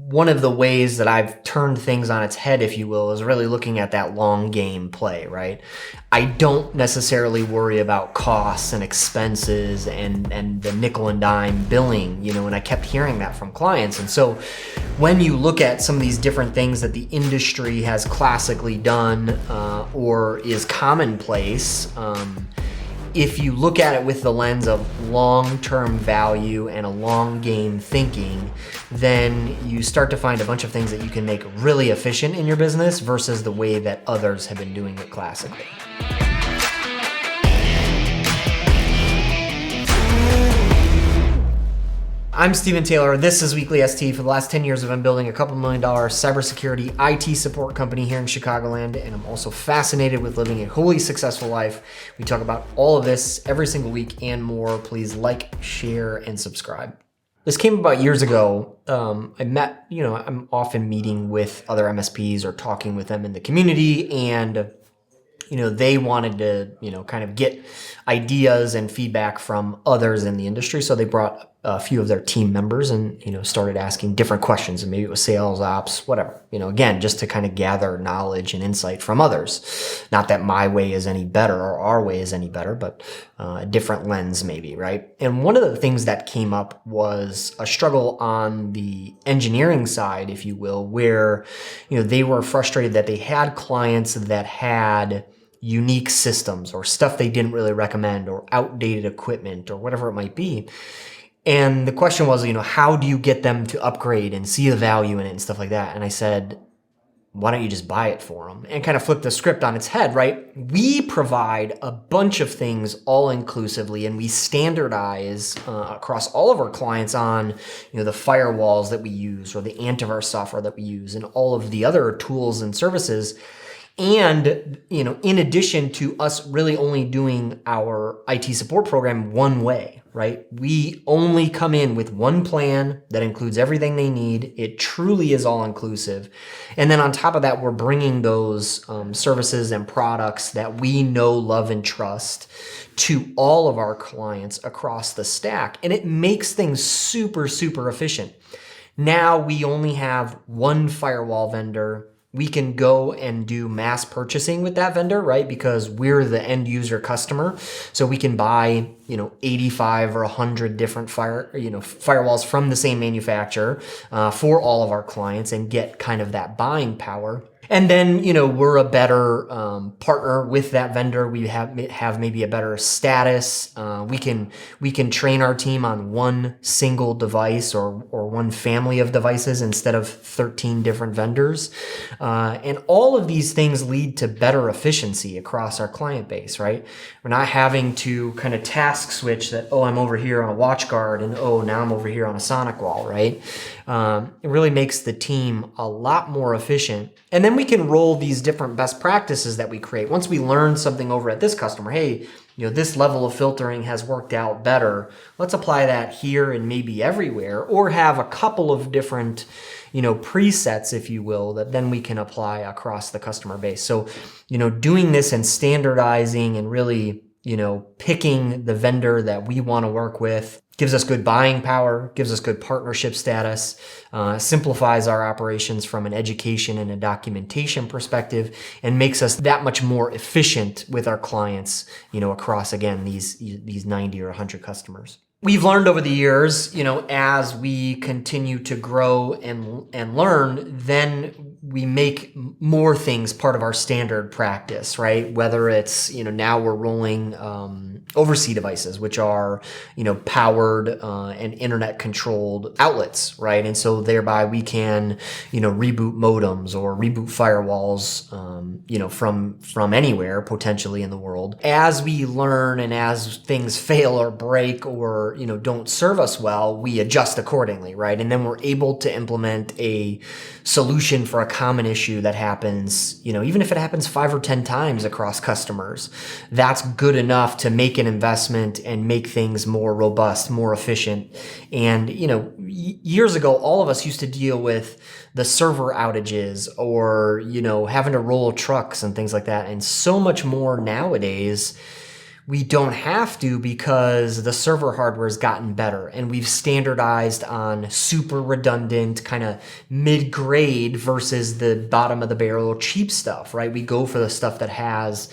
one of the ways that I've turned things on its head, if you will, is really looking at that long game play, right? I don't necessarily worry about costs and expenses and the nickel and dime billing, and I kept hearing that from clients. And so when you look at some of these different things that the industry has classically done or is commonplace, if you look at it with the lens of long-term value and a long game thinking, then you start to find a bunch of things that you can make really efficient in your business versus the way that others have been doing it classically. I'm Stephen Taylor. This is WeeklyST. For the last 10 years, I've been building a couple $1 million cybersecurity IT support company here in Chicagoland, and I'm also fascinated with living a wholly successful life. We talk about all of this every single week and more. Please like, share, and subscribe. This came about years ago. I'm often meeting with other MSPs or talking with them in the community, and they wanted to, kind of get ideas and feedback from others in the industry. So they brought a few of their team members and, started asking different questions, and maybe it was sales, ops, whatever, again, just to kind of gather knowledge and insight from others. Not that my way is any better or our way is any better, but a different lens maybe, right? And one of the things that came up was a struggle on the engineering side, if you will, where, they were frustrated that they had clients that had unique systems or stuff they didn't really recommend or outdated equipment or whatever it might be. And the question was, how do you get them to upgrade and see the value in it and stuff like that? And I said, why don't you just buy it for them? And kind of flip the script on its head, right? We provide a bunch of things all inclusively, and we standardize across all of our clients on, the firewalls that we use or the antivirus software that we use and all of the other tools and services. And, in addition to us really only doing our IT support program one way, right? We only come in with one plan that includes everything they need. It truly is all inclusive. And then on top of that, we're bringing those services and products that we know, love, and trust to all of our clients across the stack. And it makes things super, super efficient. Now we only have one firewall vendor. We can go and do mass purchasing with that vendor, right? Because we're the end user customer. So we can buy, 85 or 100 different firewalls from the same manufacturer for all of our clients and get kind of that buying power. And then, we're a better partner with that vendor. We have maybe a better status. We can train our team on one single device or one family of devices instead of 13 different vendors. And all of these things lead to better efficiency across our client base, right? We're not having to kind of task switch that, I'm over here on a WatchGuard and now I'm over here on a Sonic wall, right? It really makes the team a lot more efficient. And then we can roll these different best practices that we create. Once we learn something over at this customer, hey, this level of filtering has worked out better. Let's apply that here and maybe everywhere, or have a couple of different, presets, if you will, that then we can apply across the customer base. So, doing this and standardizing and really, picking the vendor that we want to work with gives us good buying power, gives us good partnership status, simplifies our operations from an education and a documentation perspective, and makes us that much more efficient with our clients, across, again, these 90 or 100 customers. We've learned over the years, as we continue to grow and learn, then we make more things part of our standard practice, right? Whether it's, now we're rolling overseas devices, which are, powered and internet controlled outlets, right? And so thereby we can, reboot modems or reboot firewalls, from anywhere potentially in the world. As we learn and as things fail or break or, don't serve us well, we adjust accordingly, right? And then we're able to implement a solution for a common issue that happens, even if it happens 5 or 10 times across customers, that's good enough to make an investment and make things more robust, more efficient. And, years ago, all of us used to deal with the server outages or, having to roll trucks and things like that. And so much more nowadays, We don't have to because the server hardware has gotten better and we've standardized on super redundant kind of mid-grade versus the bottom of the barrel cheap stuff, right? We go for the stuff that has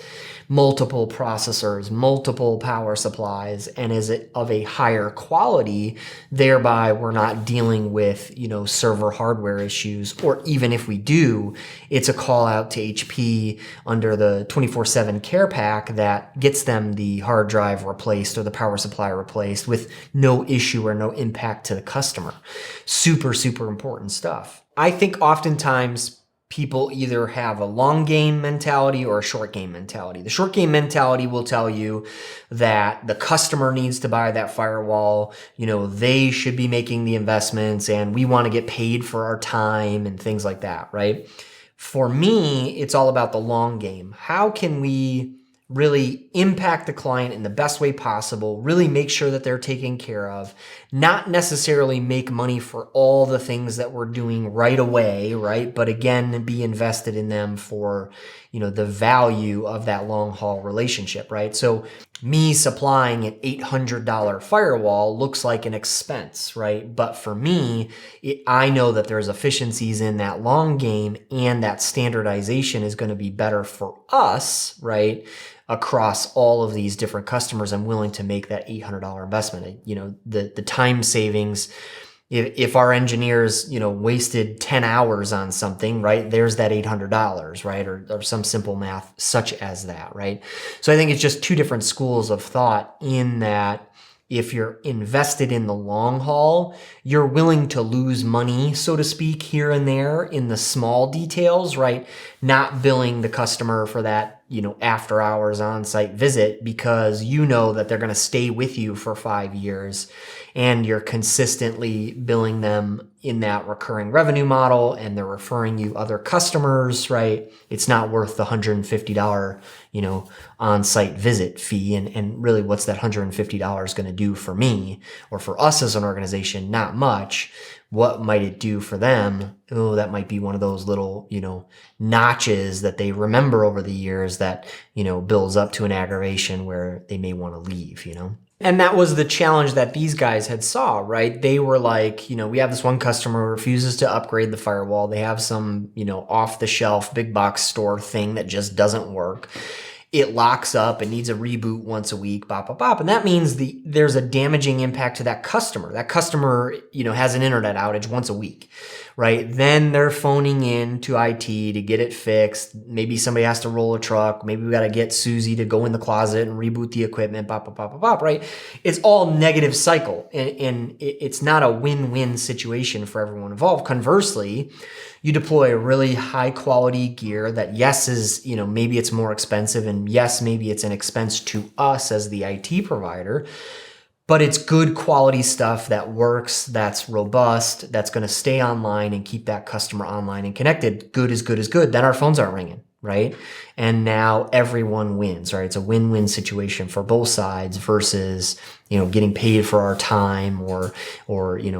multiple processors, multiple power supplies, and is it of a higher quality. Thereby, we're not dealing with, server hardware issues, or even if we do, it's a call out to HP under the 24/7 care pack that gets them the hard drive replaced or the power supply replaced with no issue or no impact to the customer. Super, super important stuff. I think oftentimes people either have a long game mentality or a short game mentality. The short game mentality will tell you that the customer needs to buy that firewall. They should be making the investments and we want to get paid for our time and things like that, right? For me, it's all about the long game. How can we really impact the client in the best way possible, really make sure that they're taken care of, not necessarily make money for all the things that we're doing right away, right? But again, be invested in them for, the value of that long haul relationship, right? So me supplying an $800 firewall looks like an expense, right? But for me, I know that there's efficiencies in that long game and that standardization is going to be better for us, right? Across all of these different customers, I'm willing to make that $800 investment. The time savings, if our engineers, wasted 10 hours on something, right, there's that $800, right? Or some simple math such as that, right? So I think it's just two different schools of thought in that if you're invested in the long haul, you're willing to lose money, so to speak, here and there in the small details, right? Not billing the customer for that, after hours on-site visit because that they're going to stay with you for 5 years and you're consistently billing them in that recurring revenue model and they're referring you other customers, right? It's not worth the $150, on-site visit fee. And really what's that $150 going to do for me or for us as an organization? Not much. What might it do for them? Oh, that might be one of those little, notches that they remember over the years that, builds up to an aggravation where they may want to leave, And that was the challenge that these guys had saw, right? They were like, we have this one customer who refuses to upgrade the firewall. They have some, off the shelf big box store thing that just doesn't work. It locks up, it needs a reboot once a week, bop, bop, bop. And that means there's a damaging impact to that customer. That customer, has an internet outage once a week, right? Then they're phoning in to IT to get it fixed. Maybe somebody has to roll a truck. Maybe we got to get Susie to go in the closet and reboot the equipment, bop, bop, bop, bop, bop, right? It's all negative cycle. And it's not a win-win situation for everyone involved. Conversely, you deploy a really high quality gear that yes is, maybe it's more expensive and yes, maybe it's an expense to us as the IT provider, but it's good quality stuff that works, that's robust, that's going to stay online and keep that customer online and connected. Good is good is good. Then our phones aren't ringing, right? And now everyone wins, right? It's a win-win situation for both sides versus, getting paid for our time or,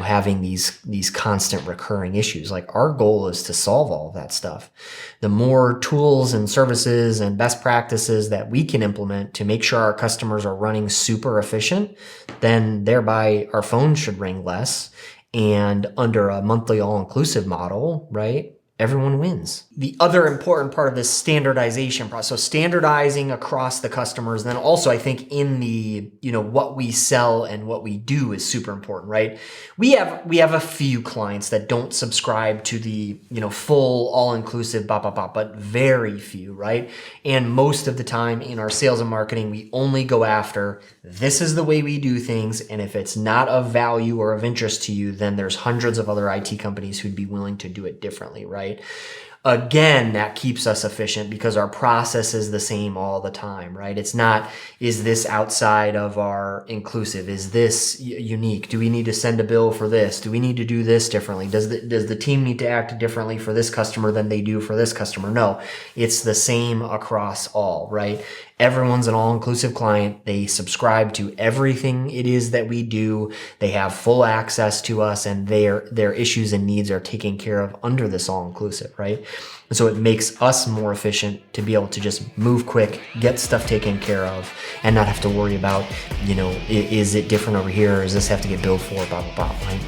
having these constant recurring issues. Like our goal is to solve all of that stuff. The more tools and services and best practices that we can implement to make sure our customers are running super efficient, then thereby our phones should ring less. And under a monthly all-inclusive model, right? Everyone wins. The other important part of this standardization process, so standardizing across the customers, then also I think in the, what we sell and what we do is super important, right? We have a few clients that don't subscribe to the, full all-inclusive, but very few, right? And most of the time in our sales and marketing, we only go after, this is the way we do things. And if it's not of value or of interest to you, then there's hundreds of other IT companies who'd be willing to do it differently, right? Again, that keeps us efficient because our process is the same all the time, right? It's not, is this outside of our inclusive? Is this unique? Do we need to send a bill for this? Do we need to do this differently? Does the team need to act differently for this customer than they do for this customer? No, it's the same across all, right? Everyone's an all-inclusive client. They subscribe to everything it is that we do. They have full access to us and their issues and needs are taken care of under this all-inclusive, right? And so it makes us more efficient to be able to just move quick, get stuff taken care of, and not have to worry about, is it different over here? Or does this have to get billed for, blah, blah, blah, right?